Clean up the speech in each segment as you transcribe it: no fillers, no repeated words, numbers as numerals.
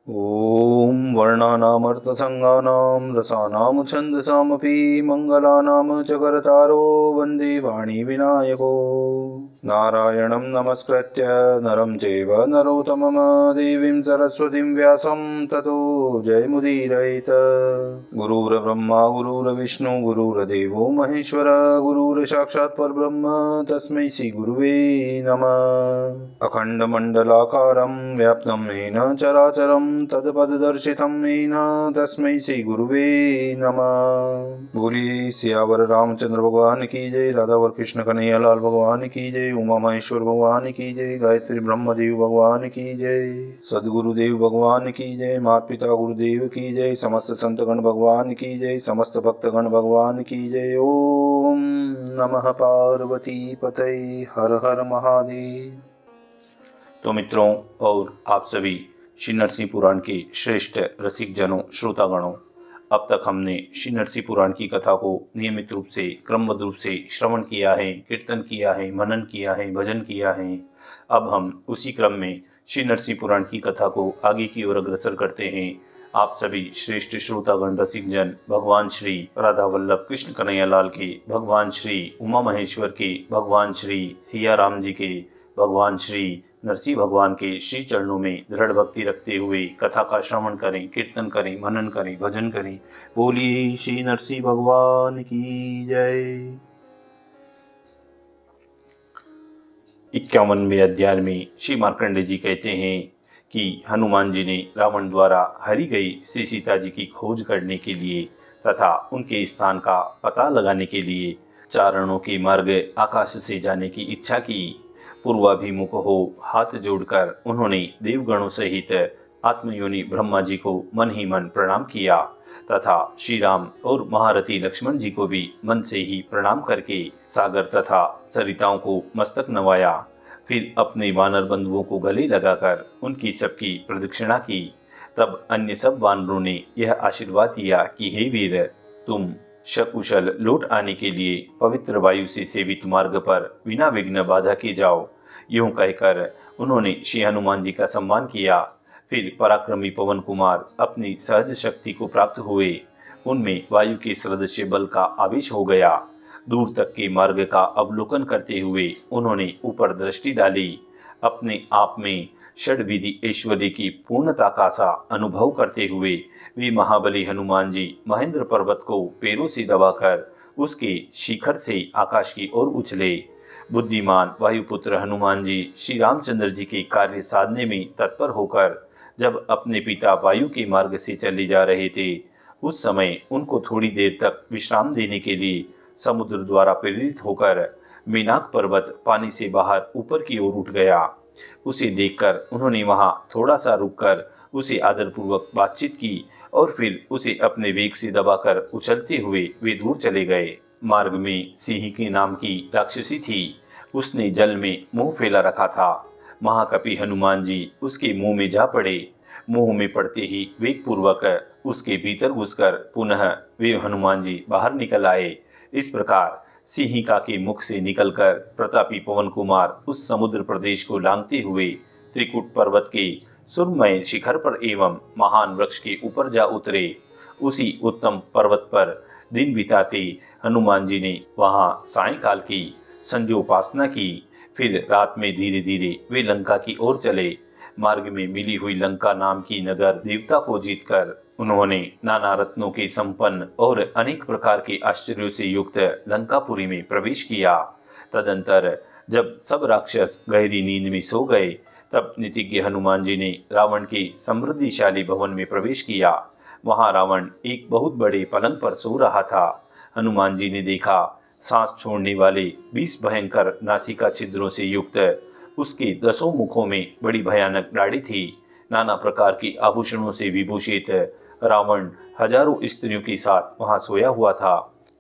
ॐ वर्णानामर्थसङ्गानां रसानां छन्दसामपि मङ्गलानां च करतारो वन्दे वाणीविनायको नारायणं नमस्कृत्य नरं चैव नरोत्तमं देवीं सरस्वतीं व्यासं ततो जयमुदीरयेत्। गुरुर्ब्रह्मा गुरुर्विष्णु गुरुर्देवो महेश्वर गुरुर्साक्षात् परब्रह्म तस्मै श्रीगुरुवे नमः। अखण्डमण्डलाकारं व्याप्तं येन चराचरं तत्पददर्शितं येन तस्मै श्रीगुरुवे नमः। बोलिए सियावर रामचंद्र भगवान की जय, राधावर कृष्ण कन्हैया लाल भगवान की जय, उमा महेश्वर भगवान की जय, गायत्री ब्रह्मदेव भगवान की जय, सदगुरुदेव भगवान की जय, माता पिता गुरुदेव की जय, समस्त संतगण भगवान की जय, समस्त भक्तगण भगवान की जय। ओम नमः पार्वती पतये, हर हर महादेव। तो मित्रों और आप सभी श्री नरसिंह पुराण के श्रेष्ठ रसिक जनों, श्रोतागणों, अब तक हमने श्री नरसिंह पुराण की कथा को नियमित रूप से क्रमबद्ध रूप से श्रवण किया है, कीर्तन किया है, मनन किया है, भजन किया है। अब हम उसी क्रम में श्री नरसिंह पुराण की कथा को आगे की ओर अग्रसर करते हैं। आप सभी श्रेष्ठ श्रोतागण रसिक जन भगवान श्री राधा वल्लभ कृष्ण कन्हैया लाल के, भगवान श्री उमा महेश्वर के, भगवान श्री सिया राम जी के, भगवान श्री नरसिंह भगवान के श्री चरणों में दृढ़ भक्ति रखते हुए कथा का श्रवण करें, कीर्तन करें, मनन करें, भजन करें। बोलिए श्री नरसिंह भगवान की जय। 51वें अध्याय में श्री मार्कंडेय जी कहते हैं कि हनुमान जी ने रावण द्वारा हरी गई श्री सीता जी की खोज करने के लिए तथा उनके स्थान का पता लगाने के लिए चारणों के मार्ग आकाश से जाने की इच्छा की। पूर्वाभिमुख हो हाथ जोड़कर उन्होंने देवगणों सहित आत्मयोनि ब्रह्मा जी को मन ही मन प्रणाम किया तथा श्री राम और महारथी लक्ष्मण जी को भी मन से ही प्रणाम करके सागर तथा सरिताओं को मस्तक नवाया। फिर अपने वानर बंधुओं को गले लगाकर उनकी सबकी प्रदक्षिणा की। तब अन्य सब वानरों ने यह आशीर्वाद दिया कि हे वीर, तुम सकुशल लौट आने के लिए पवित्र वायु से सेवित मार्ग पर बिना विघ्न बाधा के जाओ। यूं कहकर उन्होंने श्री हनुमान जी का सम्मान किया। फिर पराक्रमी पवन कुमार अपनी सहज शक्ति को प्राप्त हुए। उनमें वायु के सदृश बल का आवेश हो गया। दूर तक के मार्ग का अवलोकन करते हुए उन्होंने ऊपर दृष्टि डाली। अपने आप में षड्विधि ऐश्वर्य की पूर्णता का सा अनुभव करते हुए वे महाबली हनुमान जी महेंद्र पर्वत को पैरों से दबाकर उसके शिखर से आकाश की ओर उछले। बुद्धिमान वायुपुत्र हनुमान जी श्री रामचंद्र जी के कार्य साधने में तत्पर होकर जब अपने पिता वायु के मार्ग से चले जा रहे थे, उस समय उनको थोड़ी देर तक विश्राम देने के लिए समुद्र द्वारा प्रेरित होकर मेनाक पर्वत पानी से बाहर ऊपर की ओर उठ गया। उसे देखकर उन्होंने वहां थोड़ा सा रुककर उसे आदरपूर्वक बातचीत की और फिर उसे अपने वेग से दबाकर उछलते हुए वे दूर चले गए। मार्ग में सिंह के नाम की राक्षसी थी। उसने जल में मुंह फैला रखा था। महाकपि हनुमान जी उसके मुंह में जा पड़े। मुंह में पड़ते ही वेग पूर्वक उसके भीतर घुसकर पुनः वे हनुमान जी बाहर निकल आए। इस प्रकार सिंहिका के मुख से निकलकर प्रतापी पवन कुमार उस समुद्र प्रदेश को लांघते हुए त्रिकुट पर्वत के सुरमय शिखर पर एवं महान वृक्ष के ऊपर जा उतरे। उसी उत्तम पर्वत पर दिन बिताते हनुमान जी ने वहां सायंकाल की संध्योपासना की। फिर रात में धीरे धीरे वे लंका की ओर चले। मार्ग में मिली हुई लंका नाम की नगर देवता को जीतकर उन्होंने नाना रत्नों के संपन्न और अनेक प्रकार के आश्चर्यों से युक्त लंकापुरी में प्रवेश किया। तदंतर जब सब राक्षस गहरी नींद में सो गए, तब नीतिज्ञ हनुमान जी ने रावण के समृद्धिशाली भवन में प्रवेश किया। वहां रावण एक बहुत बड़े पलंग पर सो रहा था। हनुमान जी ने देखा, सांस छोड़ने वाले 20 भयंकर नासिका छिद्रों से युक्त उसके 10 मुखों में बड़ी भयानक दाढ़ी थी। नाना प्रकार के आभूषणों से विभूषित रावण हजारों स्त्रियों के साथ वहां सोया हुआ था।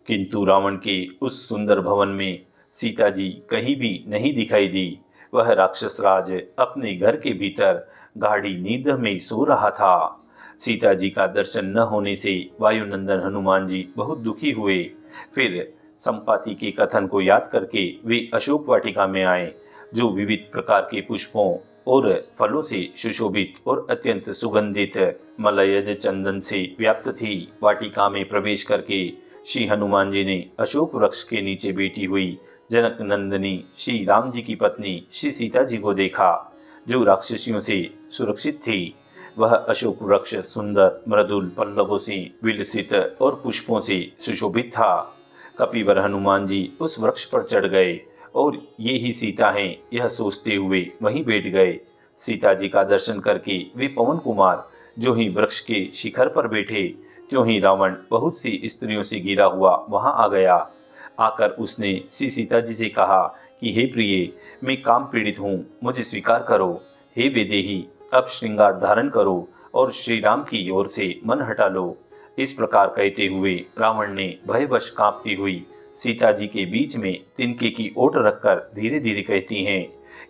किंतु रावण के उस सुंदर भवन में सीता जी कहीं भी नहीं दिखाई दी। वह राक्षस राज अपने घर के भीतर गाढ़ी नींद में सो रहा था। सीता जी का दर्शन न होने से वायुनंदन हनुमान जी बहुत दुखी हुए। फिर संपाति के कथन को याद करके वे अशोक वाटिका में आए, जो विविध प्रकार के पुष्पों और फलों से सुशोभित और अत्यंत सुगंधित मलयज चंदन से व्याप्त थी। वाटिका में प्रवेश करके श्री हनुमान जी ने अशोक वृक्ष के नीचे बैठी हुई जनक नंदिनी श्री राम जी की पत्नी श्री सीता जी को देखा, जो राक्षसियों से सुरक्षित थी। वह अशोक वृक्ष सुंदर मृदुल पल्लवों से विलसित और पुष्पों से सुशोभित था। कपिवर हनुमान जी उस वृक्ष पर चढ़ गए और ये ही सीता हैं, यह सोचते हुए वहीं बैठ गए। सीता जी का दर्शन करके वे पवन कुमार जो ही वृक्ष के शिखर पर बैठे, त्यों ही रावण बहुत सी स्त्रियों से घिरा हुआ वहां आ गया। आकर उसने श्री सीता जी से कहा कि हे प्रिय, मैं काम पीड़ित हूँ, मुझे स्वीकार करो। हे वैदेही, अब श्रृंगार धारण करो और श्री राम की ओर से मन हटा लो। इस प्रकार कहते हुए रावण ने भयवश कांपती हुई सीता जी के बीच में तिनके की ओट रखकर धीरे धीरे कहती हैं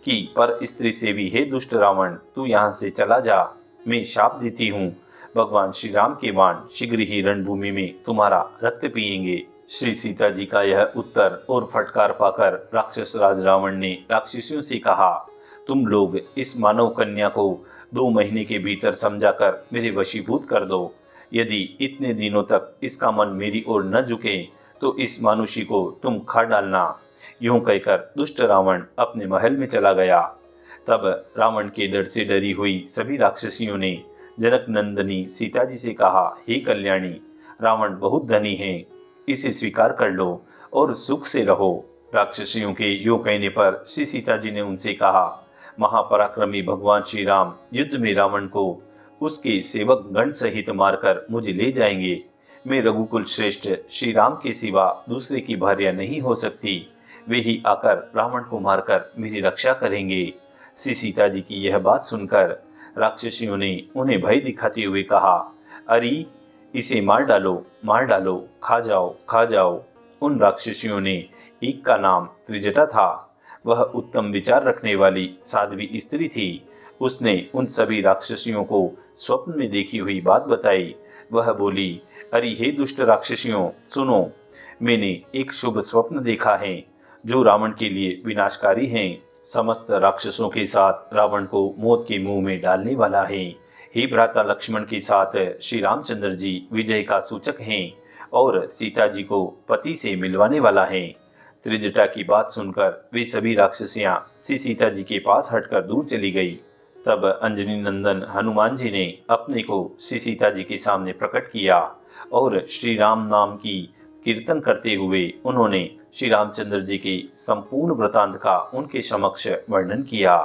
कि पर स्त्री से भी, हे दुष्ट रावण, तू यहाँ से चला जा, मैं शाप देती हूँ। भगवान श्री राम के बाण शीघ्र ही रणभूमि में तुम्हारा रक्त पिएंगे। श्री सीता जी का यह उत्तर और फटकार पाकर राक्षस राज रावण ने राक्षसियों से कहा, तुम लोग इस मानव कन्या को 2 महीने के भीतर समझाकर मेरे वशीभूत कर दो। यदि इतने दिनों तक इसका मन मेरी ओर न झुके तो इस मानुषी को तुम खा डालना। यूं कहकर दुष्ट रावण अपने महल में चला गया। तब रावण के डर से डरी हुई सभी राक्षसियों ने जनक नंदिनी सीता जी से कहा, हे कल्याणी, रावण बहुत धनी है, इसे स्वीकार कर लो और सुख से रहो। राक्षसियों के यूं कहने पर श्री सीता जी ने उनसे कहा, महापराक्रमी भगवान श्री राम युद्ध में रावण को उसके सेवक गण सहित मारकर मुझे ले जाएंगे। मैं रघुकुल श्रेष्ठ श्री राम के सिवा दूसरे की भार्या नहीं हो सकती। वे ही आकर रावण को मारकर मेरी रक्षा करेंगे। श्री सीता जी की यह बात सुनकर राक्षसियों ने उन्हें भय दिखाते हुए कहा, अरे इसे मार डालो, खा जाओ। उन राक्षसियों ने एक का नाम त्रिजटा था। वह उत्तम विचार रखने वाली साध्वी स्त्री थी। उसने उन सभी राक्षसियों को स्वप्न में देखी हुई बात बताई। वह बोली, अरे हे दुष्ट राक्षसियों, सुनो, मैंने एक शुभ स्वप्न देखा है जो रावण के लिए विनाशकारी है। समस्त राक्षसों के साथ रावण को मौत के मुंह में डालने वाला है। हे भ्राता लक्ष्मण के साथ श्री रामचंद्र जी विजय का सूचक हैं और सीता जी को पति से मिलवाने वाला है। त्रिजटा की बात सुनकर वे सभी राक्षसियां श्री सीता जी के पास हटकर दूर चली गई। तब अंजनी नंदन हनुमान जी ने अपने को श्री सीता जी के सामने प्रकट किया और श्री राम नाम की कीर्तन करते हुए उन्होंने श्री रामचंद्र जी के संपूर्ण वृतांत का उनके समक्ष वर्णन किया।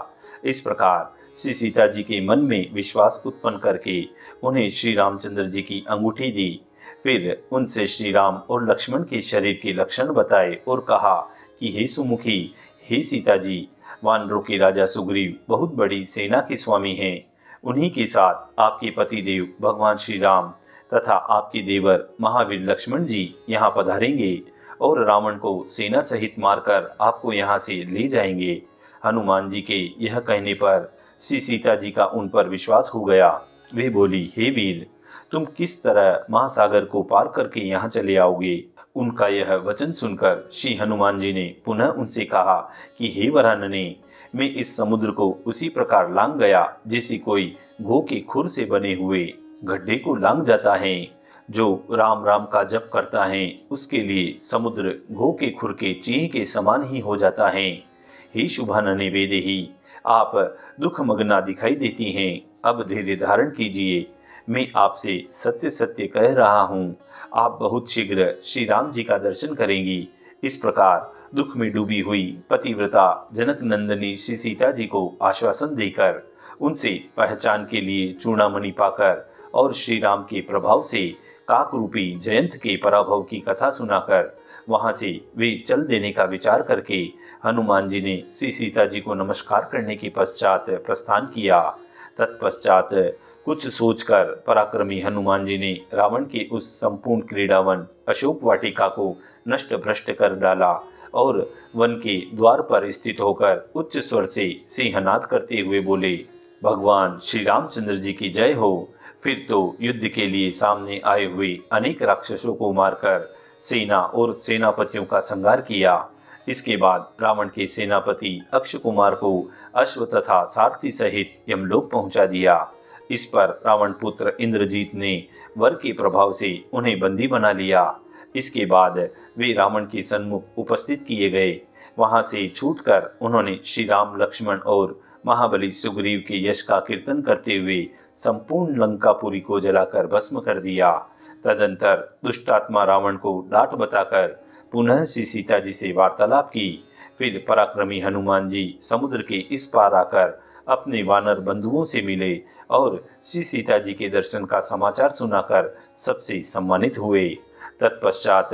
इस प्रकार श्री सीता जी के मन में विश्वास उत्पन्न करके उन्हें श्री रामचंद्र जी की अंगूठी दी। फिर उनसे श्री राम और लक्ष्मण के शरीर के लक्षण बताए और कहा कि हे सुमुखी, हे सीता जी, वानरों के राजा सुग्रीव बहुत बड़ी सेना के स्वामी हैं। उन्हीं के साथ आपके पति देव भगवान श्री राम तथा आपके देवर महावीर लक्ष्मण जी यहाँ पधारेंगे और रावण को सेना सहित मारकर आपको यहाँ से ले जाएंगे। हनुमान जी के यह कहने पर श्री सीता जी का उन पर विश्वास हो गया। वे बोली, हे वीर, तुम किस तरह महासागर को पार करके यहाँ चले आओगे? उनका यह वचन सुनकर श्री हनुमान जी ने पुनः उनसे कहा कि हे वरानने, मैं इस समुद्र को उसी प्रकार लांग गया जैसे कोई घो के खुर से बने हुए गड्ढे को लांग जाता है। जो राम राम का जप करता है उसके लिए समुद्र घो के खुर के चीह के समान ही हो जाता है। हे शुभानने वेदेही, आप दुख मग्ना दिखाई देती हैं, अब धैर्य धारण कीजिए। मैं आपसे सत्य सत्य कह रहा हूँ, आप बहुत शीघ्र श्री राम जी का दर्शन करेंगी। इस प्रकार दुख में डूबी हुई पतिव्रता जनक नंदिनी श्री सीता जी को आश्वासन देकर उनसे पहचान के लिए चूड़ामणि पाकर और श्री राम के प्रभाव से काक रूपी जयंत के पराभव की कथा सुनाकर वहां से वे चल देने का विचार करके हनुमान जी ने श्री सीता जी को नमस्कार करने के पश्चात प्रस्थान किया। तत्पश्चात कुछ सोचकर पराक्रमी हनुमान जी ने रावण के उस संपूर्ण क्रीड़ावन अशोक वाटिका को नष्ट भ्रष्ट कर डाला और वन के द्वार पर स्थित होकर उच्च स्वर से सिंहनाद करते हुए बोले, भगवान श्री रामचंद्र जी की जय हो। फिर तो युद्ध के लिए सामने आए हुए अनेक राक्षसों को मारकर सेना और सेनापतियों का संहार किया। इसके बाद रावण के सेनापति अक्ष कुमार को अश्व तथा सारथी सहित यमलोक पहुंचा दिया। इस पर रावण पुत्र इंद्रजीत ने वर के प्रभाव से उन्हें बंदी बना लिया। इसके बाद वे रावण के सन्मुख उपस्थित किए गए। वहां से छूटकर उन्होंने श्री राम, लक्ष्मण और महाबली सुग्रीव के यश का कीर्तन करते हुए संपूर्ण लंकापुरी को जलाकर भस्म कर दिया। तदंतर दुष्टात्मा रावण को डांट बताकर पुनः श्री सीता जी से वार्तालाप की। फिर पराक्रमी हनुमान जी समुद्र के इस पार आकर अपने वानर बंधुओं से मिले और श्री सीता जी के दर्शन का समाचार सुनाकर सबसे सम्मानित हुए। तत्पश्चात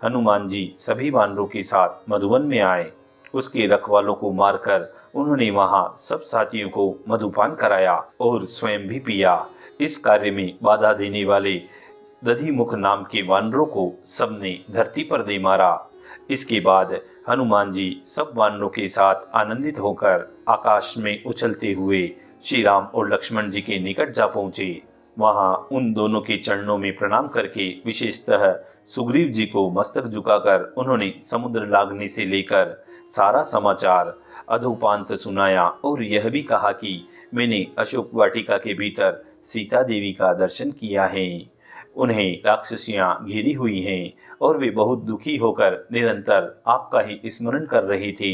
हनुमान जी सभी वानरों के साथ मधुवन में आए। उसके रखवालों को मारकर उन्होंने वहां सब साथियों को मधुपान कराया और स्वयं भी पिया। इस कार्य में बाधा देने वाले दधिमुख नाम के वानरों को सबने धरती पर दे मारा। इसके बाद हनुमान जी सब वानरों के साथ आनंदित होकर आकाश में उछलते हुए श्री राम और लक्ष्मण जी के निकट जा पहुंचे। वहां उन दोनों के चरणों में प्रणाम करके विशेषतः सुग्रीव जी को मस्तक झुकाकर उन्होंने समुद्र लागने से लेकर सारा समाचार अधोपांत सुनाया और यह भी कहा कि मैंने अशोक वाटिका के भीतर सीता देवी का दर्शन किया है। उन्हें राक्षसियां घेरी हुई हैं और वे बहुत दुखी होकर निरंतर आपका ही स्मरण कर रही थी।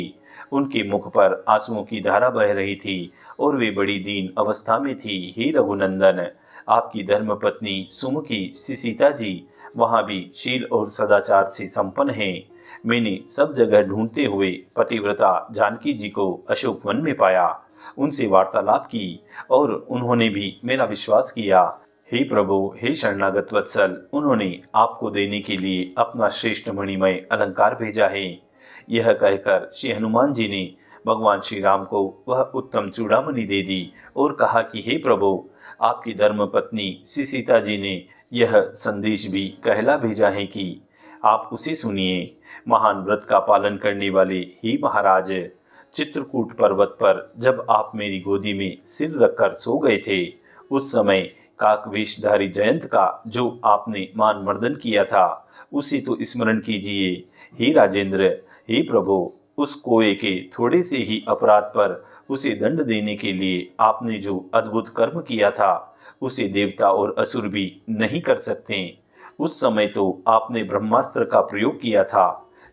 उनके मुख पर आंसुओं की धारा बह रही थी और वे बड़ी दीन अवस्था में थी। हे रघुनंदन, आपकी धर्मपत्नी सुमुखी श्री सीता जी वहां भी शील और सदाचार से संपन्न हैं। मैंने सब जगह ढूंढते हुए पतिव्रता जानकी जी को अशोक वन में पाया, उनसे वार्तालाप की और उन्होंने भी मेरा विश्वास किया। हे प्रभु, हे शरणागत वत्सल, उन्होंने आपको देने के लिए अपना श्रेष्ठ मणिमय अलंकार भेजा है। यह कहकर श्री हनुमान जी ने भगवान श्री राम को वह उत्तम चूड़ामणि दे दी और कहा कि हे प्रभु, आपकी धर्मपत्नी श्री सीता जी ने यह संदेश भी कहला भेजा है कि आप उसे सुनिए। महान व्रत का पालन करने वाले ही महाराज, चित्रकूट पर्वत पर जब आप मेरी गोदी में सिर रखकर सो गए थे, उस समय काकवेशधारी जयंत का जो आपने मान मर्दन किया था, उसे तो स्मरण कीजिए। हे राजेंद्र, हे प्रभु, उस कोए के थोड़े से ही अपराध पर उसे दंड देने के लिए आपने जो अद्भुत कर्म किया था, उसे देवता और असुर भी नहीं कर सकते। उस समय तो आपने ब्रह्मास्त्र का प्रयोग किया था,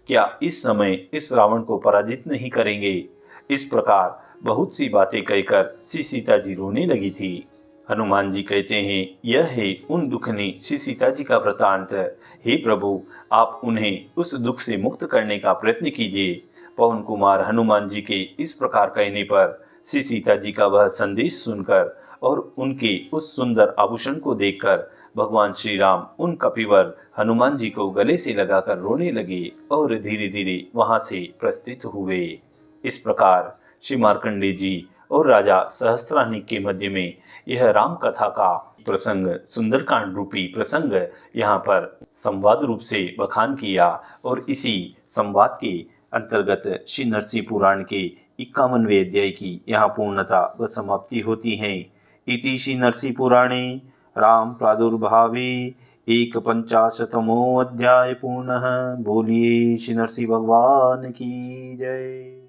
क्या इस समय इस रावण को पराजित नहीं करेंगे? इस प्रकार बहुत सी बातें कहकर श्री सीता जी रोने लगी थी। हनुमान जी कहते हैं, यह है उन दुखनी श्री सीता जी का वृतांत। हे प्रभु, आप उन्हें उस दुख से मुक्त करने का प्रयत्न कीजिए। पवन कुमार हनुमान जी के इस प्रकार कहने पर श्री सीता जी का वह संदेश सुनकर और उनके उस सुंदर आभूषण को देखकर भगवान श्री राम उन कपिवर हनुमान जी को गले से लगाकर रोने लगे और धीरे धीरे वहां से प्रस्थित हुए। इस प्रकार श्री मार्कंडेय जी और राजा सहस्त्रानी के मध्य में यह राम कथा का प्रसंग, सुंदरकांड रूपी प्रसंग यहाँ पर संवाद रूप से बखान किया और इसी संवाद के अंतर्गत श्री नरसिंह पुराण के 51वें अध्याय की यहाँ पूर्णता व समाप्ति होती है। इति श्री नरसिंह पुराणे राम प्रादुर्भावे 150तमो अध्याय पूर्णः। बोलिए श्री नरसिंह भगवान की जय।